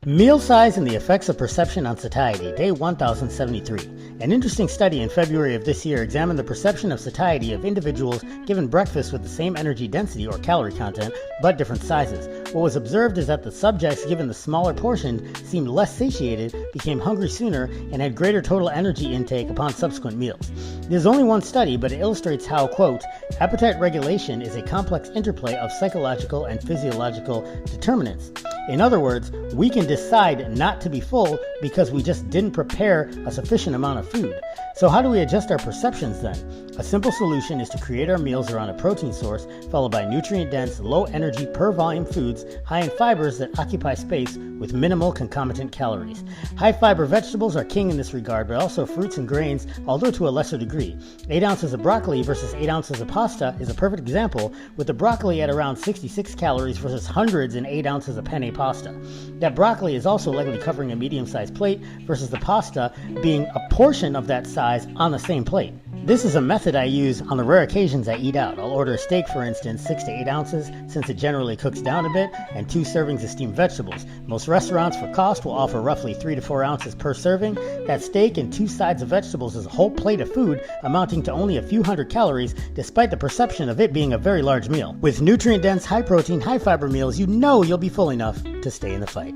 Meal size and the effects of perception on satiety, day 1073. An interesting study in February of this year examined the perception of satiety of individuals given breakfast with the same energy density or calorie content, but different sizes. What was observed is that the subjects given the smaller portion seemed less satiated, became hungry sooner, and had greater total energy intake upon subsequent meals. There's only one study, but it illustrates how, quote, appetite regulation is a complex interplay of psychological and physiological determinants. In other words, we can decide not to be full because we just didn't prepare a sufficient amount of food. So how do we adjust our perceptions then? A simple solution is to create our meals around a protein source, followed by nutrient-dense, low-energy per-volume foods, high in fibers that occupy space with minimal concomitant calories. High-fiber vegetables are king in this regard, but also fruits and grains, although to a lesser degree. 8 ounces of broccoli versus 8 ounces of pasta is a perfect example, with the broccoli at around 66 calories versus hundreds in 8 ounces of penne pasta. That broccoli is also likely covering a medium-sized plate versus the pasta being a portion of that size on the same plate. This is a method I use on the rare occasions I eat out. I'll order a steak, for instance, 6 to 8 ounces, since it generally cooks down a bit, and 2 servings of steamed vegetables. Most restaurants for cost will offer roughly 3 to 4 ounces per serving. That steak and 2 sides of vegetables is a whole plate of food amounting to only a few hundred calories, despite the perception of it being a very large meal. With nutrient-dense, high-protein, high-fiber meals, you know you'll be full enough to stay in the fight.